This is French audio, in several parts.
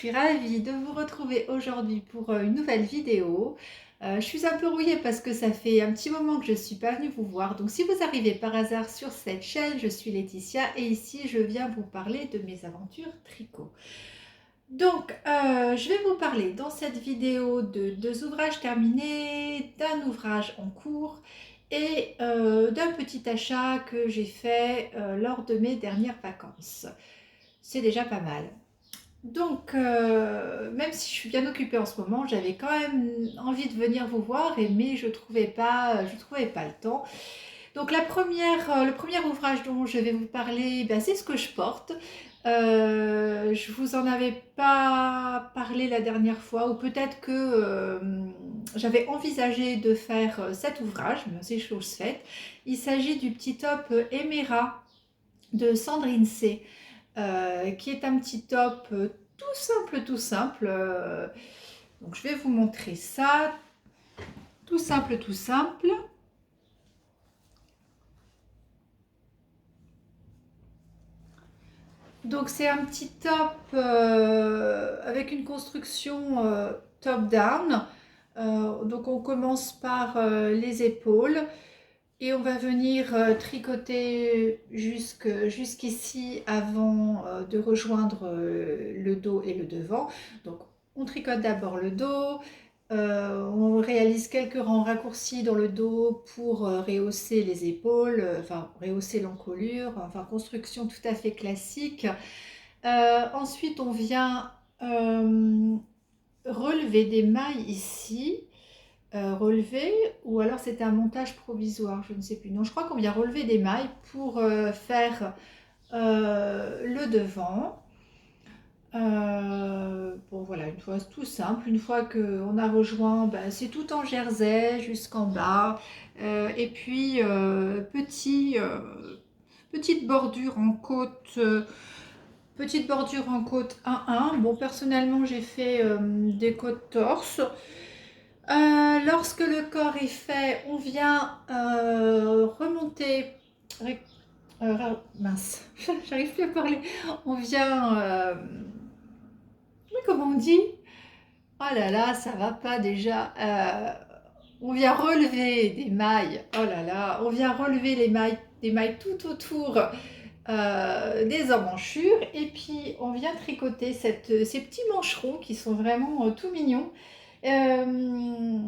suis ravie de vous retrouver aujourd'hui pour une nouvelle vidéo. Je suis un peu rouillée parce que ça fait un petit moment que je ne suis pas venue vous voir. Donc si vous arrivez par hasard sur cette chaîne, je suis Laetitia et ici je viens vous parler de mes aventures tricot. Donc je vais vous parler dans cette vidéo de deux ouvrages terminés, d'un ouvrage en cours et d'un petit achat que j'ai fait lors de mes dernières vacances. C'est déjà pas mal. Donc, même si je suis bien occupée en ce moment, j'avais quand même envie de venir vous voir, mais je trouvais pas le temps. Donc, le premier ouvrage dont je vais vous parler, ben, c'est ce que je porte. Je vous en avais pas parlé la dernière fois, ou peut-être que j'avais envisagé de faire cet ouvrage, mais c'est chose faite. Il s'agit du petit top Emera de Sandrine C, qui est un petit top tout simple. Donc je vais vous montrer ça, tout simple, tout simple. Donc c'est un petit top avec une construction top-down. Donc on commence par les épaules et on va venir tricoter jusqu'ici avant de rejoindre le dos et le devant. Donc on tricote d'abord le dos, on réalise quelques rangs raccourcis dans le dos pour rehausser les épaules, enfin rehausser l'encolure, enfin construction tout à fait classique. Ensuite on vient relever des mailles ici. Relever, ou alors c'était un montage provisoire, je ne sais plus. Non, je crois qu'on vient relever des mailles pour faire le devant. Bon voilà, une fois tout simple, une fois qu'on a rejoint, ben, c'est tout en jersey jusqu'en bas. Et puis petite bordure en côte. Petite bordure en côte 1-1. Bon, personnellement, j'ai fait des côtes torse. Lorsque le corps est fait, on vient remonter. Mince, j'arrive plus à parler. On vient. Comment on dit? Oh là là, ça va pas déjà. On vient relever des mailles. Oh là là, on vient relever les mailles, des mailles tout autour des emmanchures. Et puis on vient tricoter ces petits mancherons qui sont vraiment tout mignons. Euh,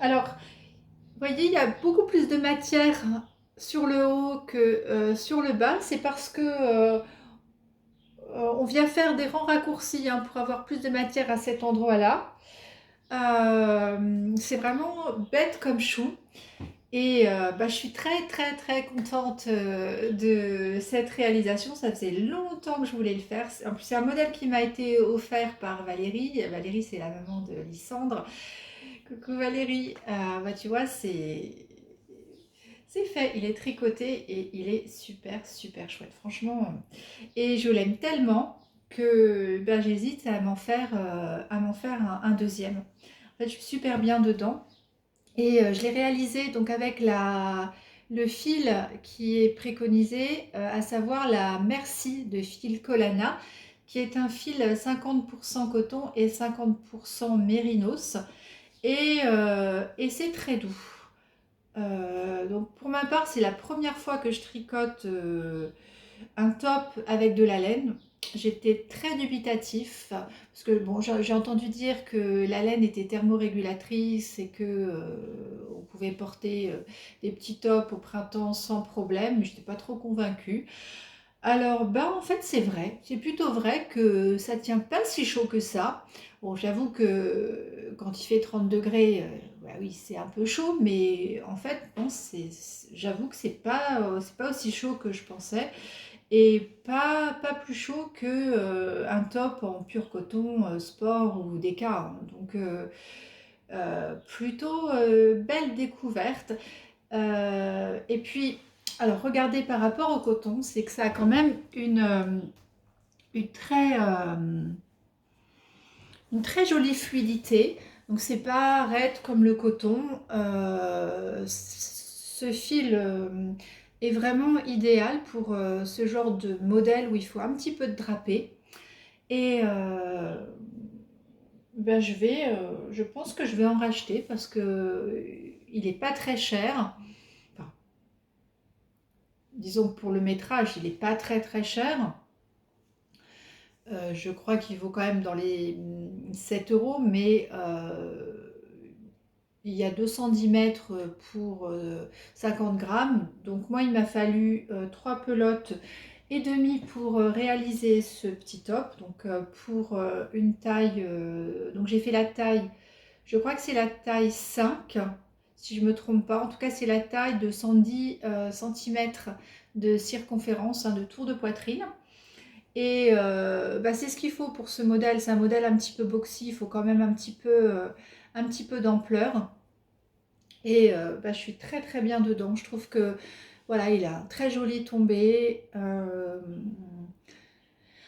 alors, vous voyez, il y a beaucoup plus de matière sur le haut que sur le bas. C'est parce que on vient faire des rangs raccourcis hein, pour avoir plus de matière à cet endroit-là. C'est vraiment bête comme chou. Et bah, je suis très contente de cette réalisation. Ça faisait longtemps que je voulais le faire. En plus, c'est un modèle qui m'a été offert par Valérie. Valérie, c'est la maman de Lysandre. Coucou Valérie. Bah, tu vois, c'est fait. Il est tricoté et il est super chouette. Franchement. Et je l'aime tellement que bah, j'hésite à m'en faire un deuxième. En fait, je suis super bien dedans. Et je l'ai réalisé donc avec le fil qui est préconisé, à savoir la Merci de fil Colana, qui est un fil 50% coton et 50% mérinos. Et c'est très doux. Donc pour ma part, c'est la première fois que je tricote un top avec de la laine. J'étais très dubitatif parce que bon, j'ai entendu dire que la laine était thermorégulatrice et que on pouvait porter des petits tops au printemps sans problème, mais je n'étais pas trop convaincue. Alors, ben, en fait, c'est vrai. C'est plutôt vrai que ça tient pas si chaud que ça. Bon, j'avoue que quand il fait 30 degrés, bah oui, c'est un peu chaud, mais en fait, non, j'avoue que c'est pas aussi chaud que je pensais et pas plus chaud que un top en pur coton sport ou déca, hein. Donc, plutôt belle découverte. Et puis, alors regardez par rapport au coton, c'est que ça a quand même une très, une très jolie fluidité. Donc c'est pas raide comme le coton. Ce fil est vraiment idéal pour ce genre de modèle où il faut un petit peu de drapé. Et Ben, je pense que je vais en racheter parce que il est pas très cher. Enfin, disons que pour le métrage, il est pas très très cher. Je crois qu'il vaut quand même dans les 7 euros, mais il y a 210 mètres pour 50 grammes. Donc moi, il m'a fallu 3 pelotes et demi pour réaliser ce petit top. Donc pour une taille, donc j'ai fait la taille, je crois que c'est la taille 5, si je ne me trompe pas. En tout cas, c'est la taille de 110 cm de circonférence, hein, de tour de poitrine. Et bah, c'est ce qu'il faut pour ce modèle. C'est un modèle un petit peu boxy, il faut quand même un petit peu d'ampleur. Et bah, je suis très très bien dedans. Je trouve que voilà, il a un très joli tombé.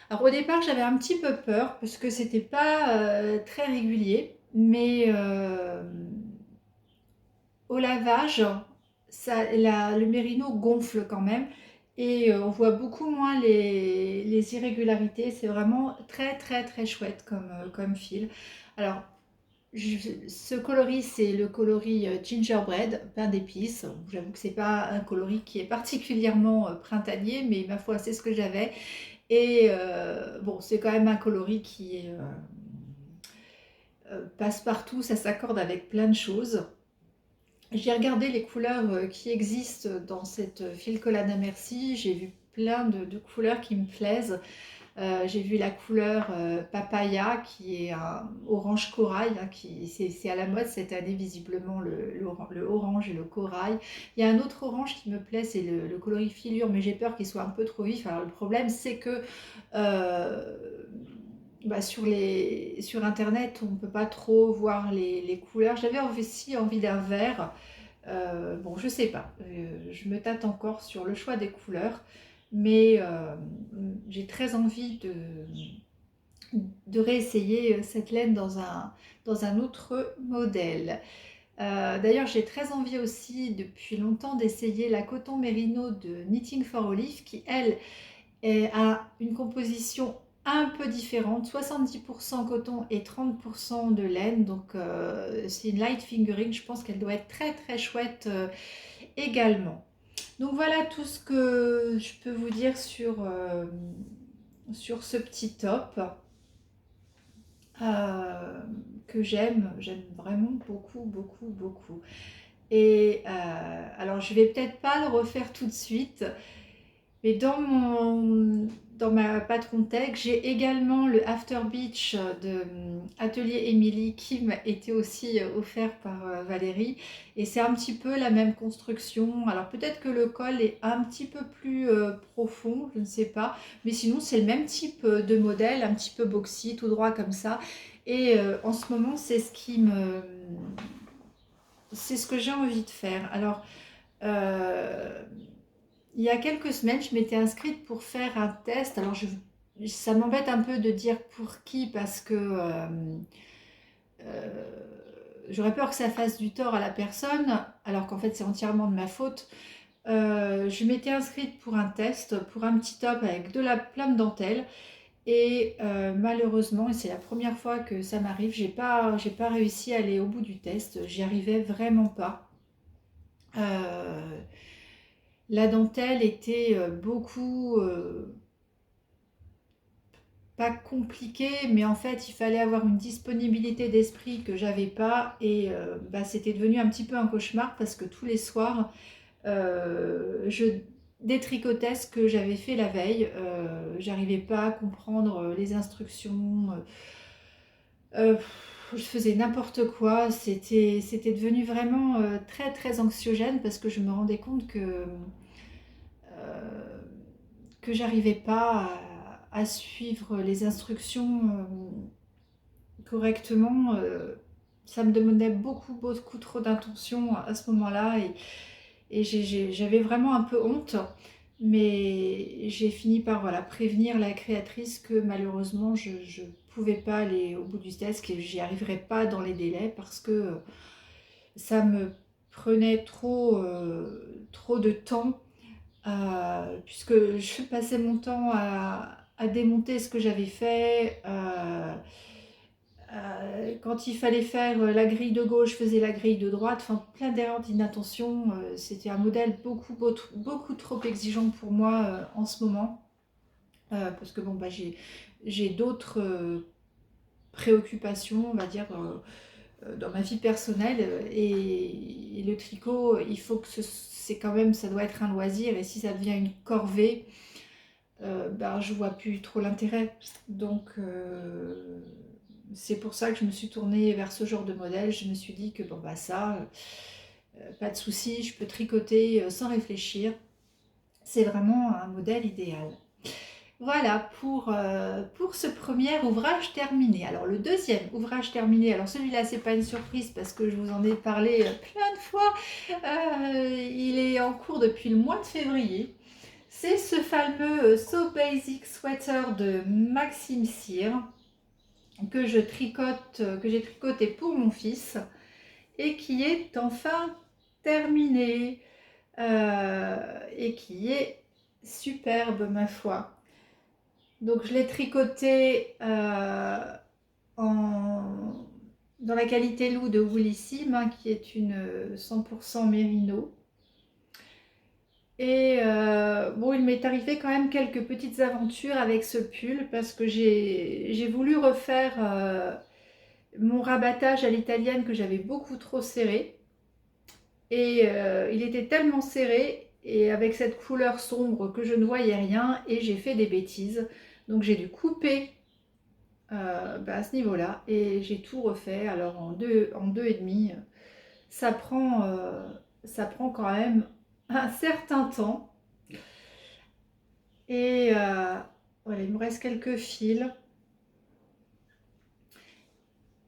Alors au départ, j'avais un petit peu peur parce que c'était pas très régulier, mais au lavage, le mérino gonfle quand même et on voit beaucoup moins les irrégularités. C'est vraiment très très très chouette comme fil. Alors ce coloris, c'est le coloris gingerbread, pain d'épices. J'avoue que c'est pas un coloris qui est particulièrement printanier, mais ma foi, c'est ce que j'avais. Et bon, c'est quand même un coloris qui est passe-partout, ça s'accorde avec plein de choses. J'ai regardé les couleurs qui existent dans cette fil collana merci. J'ai vu plein de couleurs qui me plaisent. J'ai vu la couleur papaya qui est un orange corail, hein, c'est à la mode cette année visiblement le orange et le corail. Il y a un autre orange qui me plaît, c'est le coloris filure, mais j'ai peur qu'il soit un peu trop vif. Alors le problème c'est que euh, bah, sur internet on ne peut pas trop voir les couleurs. J'avais aussi envie d'un vert. Bon, je sais pas. Je me tâte encore sur le choix des couleurs, mais j'ai très envie de réessayer cette laine dans un autre modèle. D'ailleurs, j'ai très envie aussi depuis longtemps d'essayer la coton mérino de Knitting for Olive qui, elle, a une composition un peu différente, 70% coton et 30% de laine. Donc, c'est une light fingering. Je pense qu'elle doit être très très chouette également. Donc voilà tout ce que je peux vous dire sur ce petit top euh, que j'aime vraiment beaucoup, beaucoup, beaucoup. Et alors je vais peut-être pas le refaire tout de suite, mais dans ma patron tech, j'ai également le After Beach de Atelier Émilie qui m'a été aussi offert par Valérie. Et c'est un petit peu la même construction. Alors peut-être que le col est un petit peu plus profond, je ne sais pas. Mais sinon c'est le même type de modèle, un petit peu boxy, tout droit comme ça. Et en ce moment c'est ce que j'ai envie de faire. Alors euh, il y a quelques semaines, je m'étais inscrite pour faire un test. Alors, ça m'embête un peu de dire pour qui parce que euh, j'aurais peur que ça fasse du tort à la personne, alors qu'en fait, c'est entièrement de ma faute. Je m'étais inscrite pour un test, pour un petit top avec plein de dentelle. Et malheureusement, et c'est la première fois que ça m'arrive, j'ai pas réussi à aller au bout du test. J'y arrivais vraiment pas. Euh, la dentelle était beaucoup pas compliqué, mais en fait, il fallait avoir une disponibilité d'esprit que j'avais pas et bah, c'était devenu un petit peu un cauchemar parce que tous les soirs, je détricotais ce que j'avais fait la veille. J'arrivais pas à comprendre les instructions. Je faisais n'importe quoi. C'était devenu vraiment très très anxiogène parce que je me rendais compte euh, que j'arrivais pas à suivre les instructions correctement. Ça me demandait beaucoup, beaucoup trop d'intention à ce moment-là et j'avais vraiment un peu honte. Mais j'ai fini par voilà, prévenir la créatrice que malheureusement je ne pouvais pas aller au bout du test, que j'y arriverais pas dans les délais parce que ça me prenait trop de temps puisque je passais mon temps à démonter ce que j'avais fait, Quand il fallait faire la grille de gauche, je faisais la grille de droite. Enfin, plein d'erreurs d'inattention. C'était un modèle beaucoup trop exigeant pour moi en ce moment. Parce que bon, bah, j'ai d'autres préoccupations, on va dire, dans ma vie personnelle. Et le tricot, il faut que c'est quand même, ça doit être un loisir. Et si ça devient une corvée, ben, je vois plus trop l'intérêt. Donc, c'est pour ça que je me suis tournée vers ce genre de modèle. Je me suis dit que bon, bah ça, pas de souci, je peux tricoter sans réfléchir. C'est vraiment un modèle idéal. Voilà pour ce premier ouvrage terminé. Alors le deuxième ouvrage terminé, alors celui-là c'est pas une surprise parce que je vous en ai parlé plein de fois. Il est en cours depuis le mois de février. C'est ce fameux So Basic Sweater de Maxime Cyr que j'ai tricoté pour mon fils et qui est enfin terminé et qui est superbe ma foi. Donc je l'ai tricoté dans la qualité Lou de Woolissime, hein, qui est une 100% mérino. Et bon, il m'est arrivé quand même quelques petites aventures avec ce pull parce que j'ai voulu refaire mon rabattage à l'italienne que j'avais beaucoup trop serré. Et il était tellement serré et avec cette couleur sombre que je ne voyais rien et j'ai fait des bêtises. Donc j'ai dû couper bah, à ce niveau-là et j'ai tout refait. Alors en deux et demi, ça prend quand même un certain temps. Et voilà, il me reste quelques fils.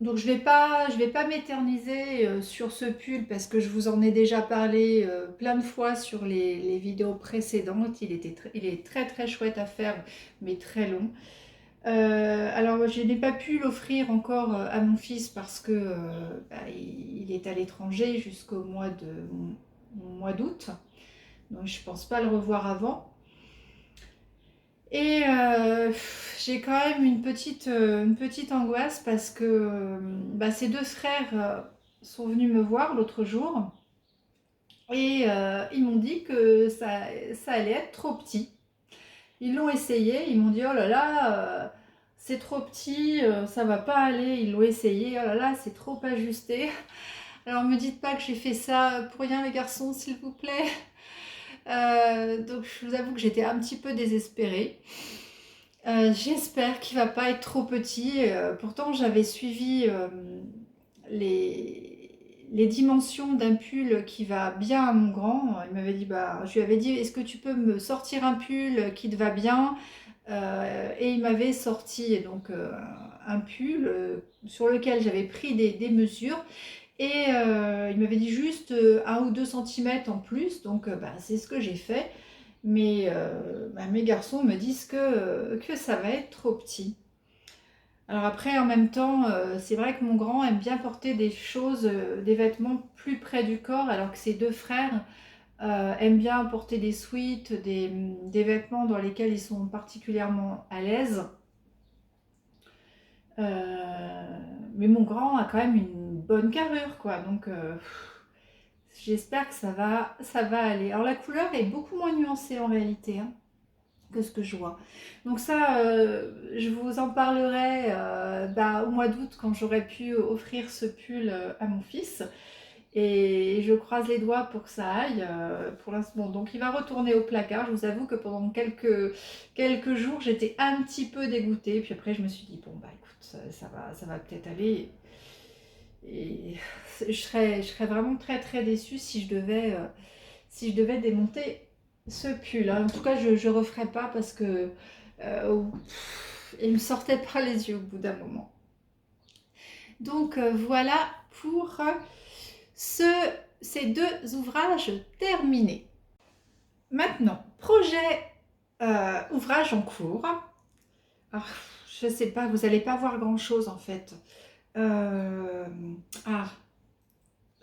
Donc je vais pas m'éterniser sur ce pull parce que je vous en ai déjà parlé plein de fois sur les vidéos précédentes. Il est très chouette à faire, mais très long. Alors je n'ai pas pu l'offrir encore à mon fils parce que bah, il est à l'étranger jusqu'au mois d'août. Donc je pense pas le revoir avant. Et j'ai quand même une petite angoisse parce que bah, ces deux frères sont venus me voir l'autre jour et ils m'ont dit que ça allait être trop petit. Ils l'ont essayé, ils m'ont dit oh là là, c'est trop petit, ça va pas aller. Ils l'ont essayé, oh là là, c'est trop ajusté. Alors me dites pas que j'ai fait ça pour rien les garçons, s'il vous plaît. Donc je vous avoue que j'étais un petit peu désespérée. J'espère qu'il va pas être trop petit. Pourtant, j'avais suivi les dimensions d'un pull qui va bien à mon grand. Il m'avait dit, bah, je lui avais dit, est-ce que tu peux me sortir un pull qui te va bien? Et il m'avait sorti donc un pull sur lequel j'avais pris des mesures. Et il m'avait dit juste 1 ou 2 centimètres en plus. Donc, bah, c'est ce que j'ai fait. Mais bah, mes garçons me disent que ça va être trop petit. Alors après, en même temps, c'est vrai que mon grand aime bien porter des choses, des vêtements plus près du corps, alors que ses deux frères aiment bien porter des sweats, des vêtements dans lesquels ils sont particulièrement à l'aise. Mais mon grand a quand même une bonne carrure, quoi. Donc j'espère que ça va aller. Alors la couleur est beaucoup moins nuancée en réalité, hein, que ce que je vois. Donc ça, je vous en parlerai bah, au mois d'août quand j'aurai pu offrir ce pull à mon fils. Et je croise les doigts pour que ça aille. Pour l'instant, bon, donc il va retourner au placard. Je vous avoue que pendant quelques jours, j'étais un petit peu dégoûtée. Puis après, je me suis dit, bon, bah écoute, ça va peut-être aller. Et je serais vraiment très déçue si je devais démonter ce pull. Hein. En tout cas, je ne referai pas parce que il me sortait par les yeux au bout d'un moment. Donc voilà pour ces deux ouvrages terminés. Maintenant, projet ouvrage en cours. Alors, je ne sais pas, vous n'allez pas voir grand-chose en fait. Parce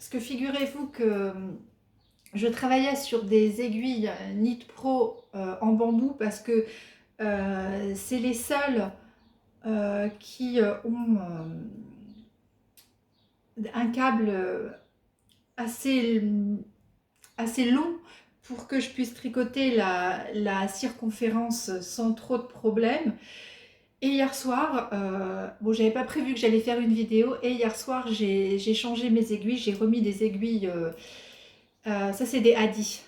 que figurez-vous que je travaillais sur des aiguilles Knit Pro en bambou parce que c'est les seules qui ont un câble assez, assez long pour que je puisse tricoter la circonférence sans trop de problèmes. Et hier soir, bon, j'avais pas prévu que j'allais faire une vidéo, et hier soir, j'ai changé mes aiguilles, j'ai remis des aiguilles, ça c'est des Adi.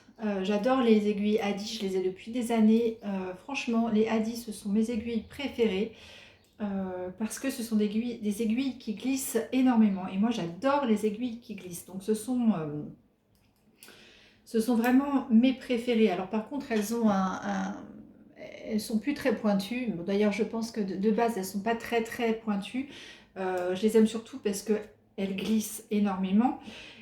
J'adore les aiguilles Adi, je les ai depuis des années. Franchement, les Adi, ce sont mes aiguilles préférées, parce que ce sont des aiguilles qui glissent énormément. Et moi, j'adore les aiguilles qui glissent. Donc, ce sont vraiment mes préférées. Alors, par contre, elles ont elles sont plus très pointues. Bon, d'ailleurs, je pense que de base, elles sont pas très très pointues. Je les aime surtout parce que elles glissent énormément.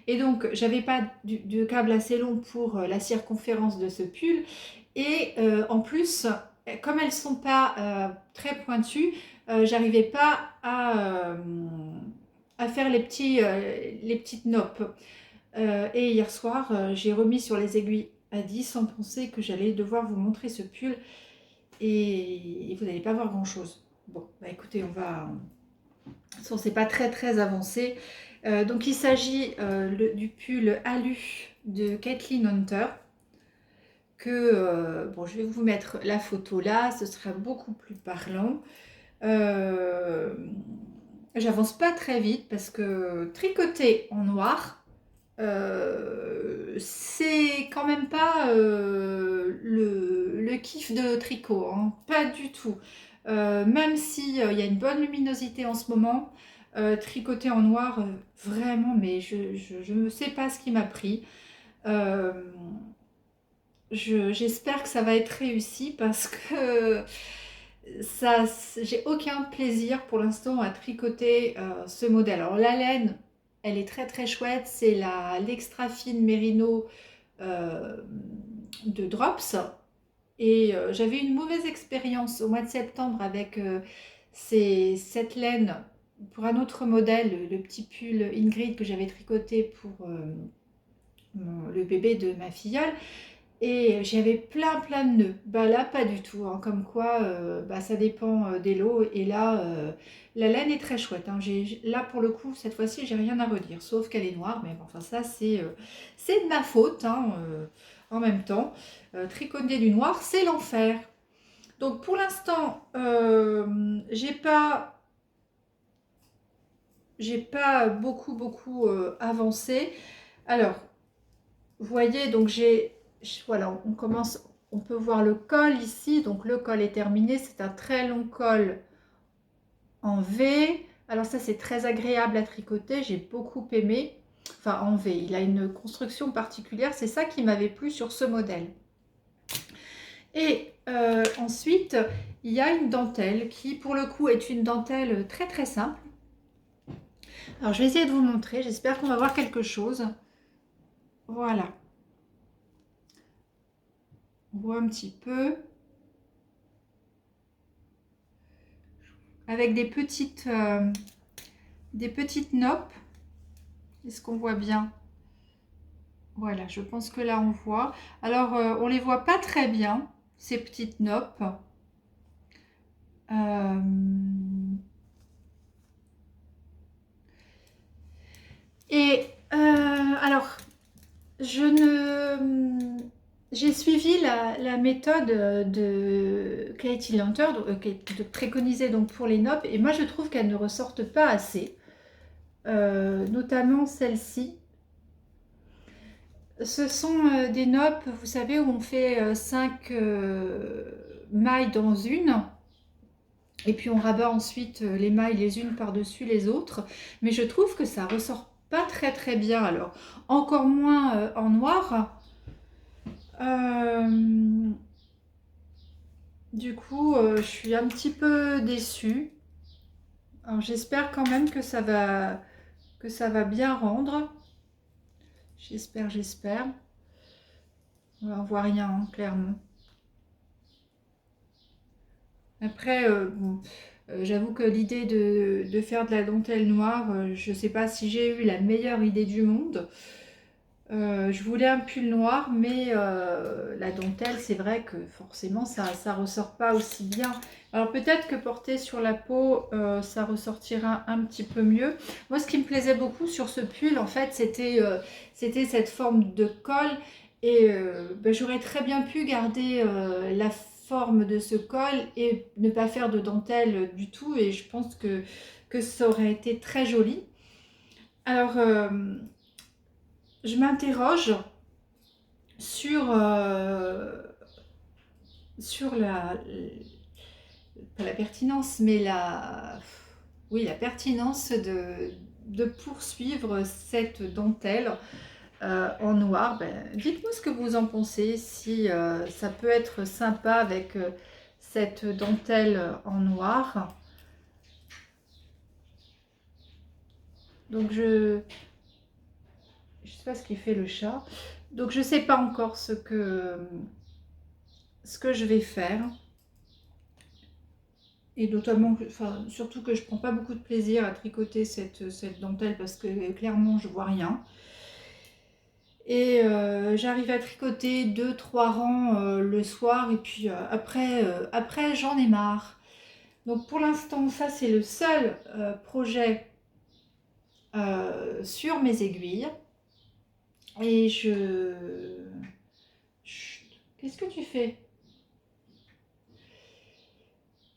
Et donc, j'avais pas de câble assez long pour la circonférence de ce pull. Et en plus, comme elles sont pas très pointues, j'arrivais pas à faire les petites noppes. Et hier soir, j'ai remis sur les aiguilles à 10 sans penser que j'allais devoir vous montrer ce pull. Et vous n'allez pas voir grand chose. Bon, bah écoutez, on va. De toute façon, c'est pas très très avancé. Donc il s'agit du pull Alu de Kathleen Hunter. Bon, je vais vous mettre la photo là, ce sera beaucoup plus parlant. J'avance pas très vite parce que tricoter en noir, c'est quand même pas le kiff de tricot, hein, pas du tout. Même si il y a une bonne luminosité en ce moment, tricoter en noir, vraiment, mais je ne sais pas ce qui m'a pris. Euh, j'espère que ça va être réussi parce que ça, j'ai aucun plaisir pour l'instant à tricoter ce modèle. Alors la laine, elle est très très chouette, c'est l'extra fine Merino euh, de Drops. Et j'avais une mauvaise expérience au mois de septembre avec cette laine pour un autre modèle, le petit pull Ingrid que j'avais tricoté pour le bébé de ma filleule. Et j'avais plein de nœuds. Bah là, pas du tout, hein. Comme quoi, bah, ça dépend des lots. Et là, la laine est très chouette, hein. Là, pour le coup, cette fois-ci, j'ai rien à redire. Sauf qu'elle est noire. Mais bon, enfin, ça, c'est de ma faute, hein, en même temps. Tricoter du noir, c'est l'enfer. Donc, pour l'instant, j'ai pas beaucoup avancé. Alors, vous voyez, donc voilà, on commence, on peut voir le col ici. Donc le col est terminé, c'est un très long col en V. Alors ça, c'est très agréable à tricoter, j'ai beaucoup aimé. Enfin, en V, il a une construction particulière, c'est ça qui m'avait plu sur ce modèle. Et ensuite, il y a une dentelle qui, pour le coup, est une dentelle très très simple. Alors, je vais essayer de vous montrer, j'espère qu'on va voir quelque chose. Voilà. On voit un petit peu. Avec des petites noppes. Est-ce qu'on voit bien? Voilà, je pense que là on voit. Alors, on les voit pas très bien, ces petites noppes. Euh, Et alors, je ne... J'ai suivi la méthode de Katie Hunter, qui est préconisée donc pour les noppes, et moi je trouve qu'elles ne ressortent pas assez, notamment celle-ci. Ce sont des noppes, vous savez, où on fait 5 mailles dans une, et puis on rabat ensuite les mailles les unes par-dessus les autres. Mais je trouve que ça ressort pas très très bien. Alors, encore moins en noir. Euh, du coup, je suis un petit peu déçue. Alors, j'espère quand même que ça va bien rendre. J'espère. On voit rien, hein, clairement. Après, bon, j'avoue que l'idée de faire de la dentelle noire, je ne sais pas si j'ai eu la meilleure idée du monde. Je voulais un pull noir, mais la dentelle, c'est vrai que forcément, ça ressort pas aussi bien. Alors peut-être que porté sur la peau, ça ressortira un petit peu mieux. Moi, ce qui me plaisait beaucoup sur ce pull, en fait, c'était cette forme de col. Et ben, j'aurais très bien pu garder la forme de ce col et ne pas faire de dentelle du tout. Et je pense que ça aurait été très joli. Alors, je m'interroge sur, sur pas la pertinence, mais oui, la pertinence de poursuivre cette dentelle en noir. Ben, dites-moi ce que vous en pensez, si ça peut être sympa avec cette dentelle en noir. Donc je sais pas ce qu'il fait le chat. Donc je sais pas encore ce que je vais faire. Et notamment, enfin, surtout que je prends pas beaucoup de plaisir à tricoter cette dentelle parce que clairement je vois rien. Et j'arrive à tricoter 2 3 rangs le soir et puis après j'en ai marre. Donc pour l'instant ça c'est le seul projet sur mes aiguilles. Et Chut, qu'est-ce que tu fais?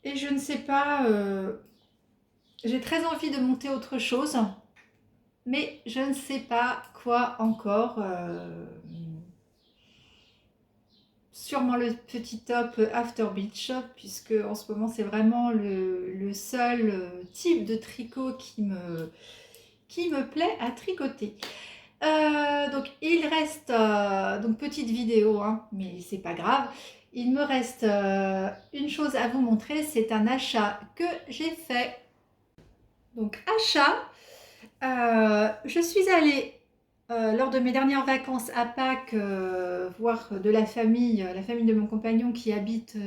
Et je ne sais pas, j'ai très envie de monter autre chose, mais je ne sais pas quoi encore. Sûrement le petit top After Beach, puisque en ce moment c'est vraiment le seul type de tricot qui me plaît à tricoter. Donc il reste, donc petite vidéo, hein, mais c'est pas grave. Il me reste une chose à vous montrer, c'est un achat que j'ai fait. Donc achat, je suis allée lors de mes dernières vacances à Pâques voir de la famille de mon compagnon qui habite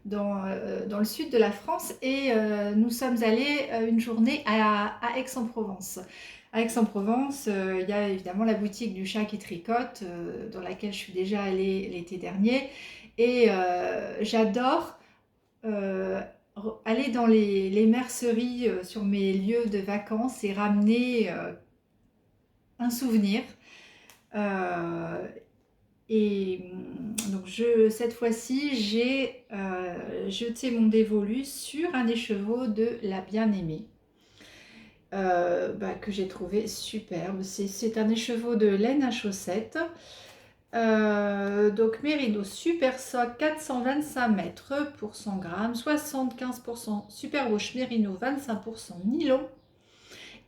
dans le sud de la France et nous sommes allés une journée à Aix-en-Provence. À Aix-en-Provence, il y a évidemment la boutique du chat qui tricote dans laquelle je suis déjà allée l'été dernier et j'adore euh, aller dans les merceries sur mes lieux de vacances et ramener un souvenir. Euh, et donc cette fois-ci, j'ai jeté mon dévolu sur un écheveau de la bien-aimée. Bah, que j'ai trouvé superbe. C'est un écheveau de laine à chaussettes. Donc Mérino Super Sock 425 mètres pour 100 grammes, 75% Super Wash Mérino, 25% nylon.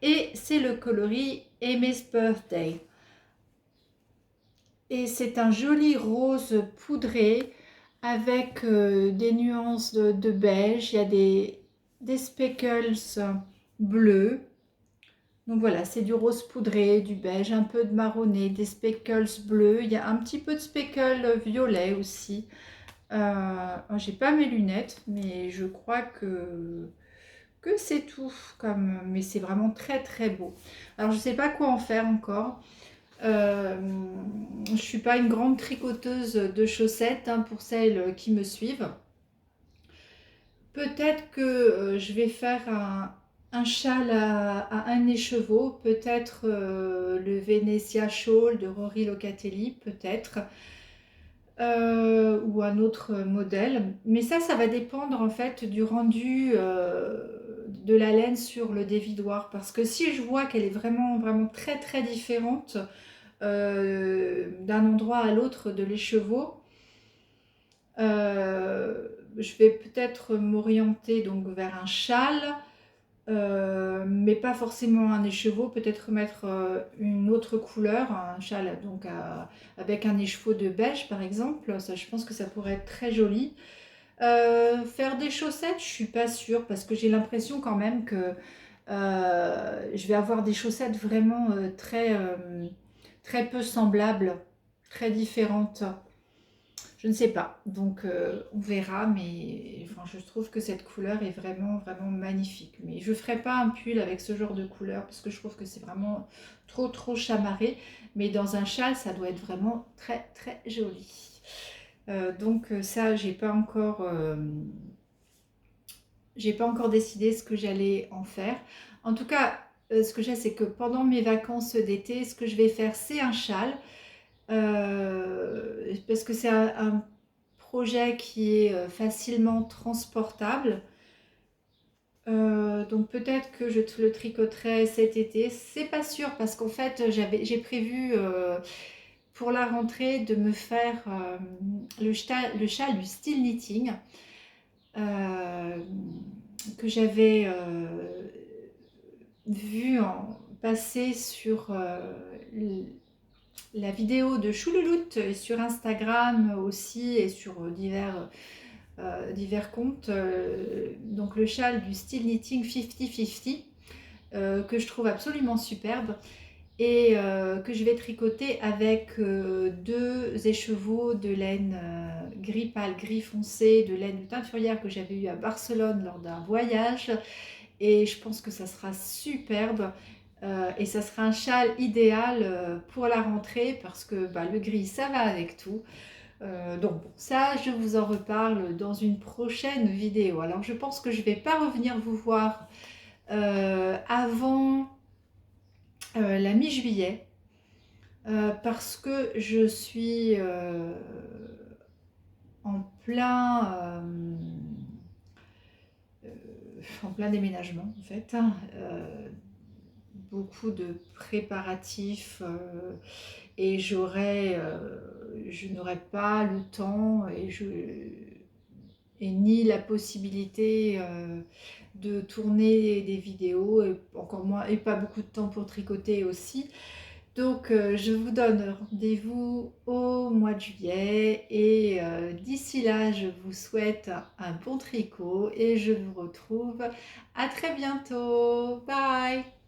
Et c'est le coloris Amy's Birthday. Et c'est un joli rose poudré avec des nuances de beige. Il y a des speckles bleus. Donc voilà, c'est du rose poudré, du beige, un peu de marronné, des speckles bleus. Il y a un petit peu de speckles violet aussi. J'ai pas mes lunettes, mais je crois que c'est tout. Mais c'est vraiment très très beau. Alors je sais pas quoi en faire encore. Je suis pas une grande tricoteuse de chaussettes hein, pour celles qui me suivent. Peut-être que je vais faire un châle à un écheveau, peut-être le Venezia Shawl de Rory Locatelli, peut-être, ou un autre modèle. Mais ça va dépendre en fait du rendu de la laine sur le dévidoir. Parce que si je vois qu'elle est vraiment, vraiment très, très différente d'un endroit à l'autre de l'écheveau, je vais peut-être m'orienter donc vers un châle, mais pas forcément un écheveau, peut-être mettre une autre couleur, un châle donc avec un écheveau de beige par exemple, ça je pense que ça pourrait être très joli. Faire des chaussettes, je suis pas sûre parce que j'ai l'impression quand même que je vais avoir des chaussettes vraiment très peu semblables, très différentes. Je ne sais pas, donc on verra, mais enfin, je trouve que cette couleur est vraiment, vraiment magnifique. Mais je ne ferai pas un pull avec ce genre de couleur parce que je trouve que c'est vraiment trop, trop chamarré. Mais dans un châle, ça doit être vraiment très, très joli. Donc ça, j'ai pas encore j'ai pas encore décidé ce que j'allais en faire. En tout cas, ce que j'ai, c'est que pendant mes vacances d'été, ce que je vais faire, c'est un châle. Parce que c'est un projet qui est facilement transportable. Donc peut-être que je te le tricoterai cet été. C'est pas sûr parce qu'en fait j'ai prévu pour la rentrée de me faire le châle du style knitting euh, que j'avais vu passer sur la vidéo de Choulouloute et sur Instagram aussi et sur divers comptes. Donc le châle du style knitting 50-50 que je trouve absolument superbe et que je vais tricoter avec deux écheveaux de laine gris pâle, gris foncé, de laine de teinturière que j'avais eu à Barcelone lors d'un voyage. Et je pense que ça sera superbe. Et ça sera un châle idéal pour la rentrée parce que bah, le gris ça va avec tout. Donc bon, ça je vous en reparle dans une prochaine vidéo. Alors je pense que je ne vais pas revenir vous voir avant la mi-juillet parce que je suis en plein en plein déménagement en fait, hein. Beaucoup de préparatifs et je n'aurai pas le temps et ni la possibilité de tourner des vidéos et encore moins et pas beaucoup de temps pour tricoter aussi. Donc je vous donne rendez-vous au mois de juillet et d'ici là je vous souhaite un bon tricot et je vous retrouve à très bientôt. Bye!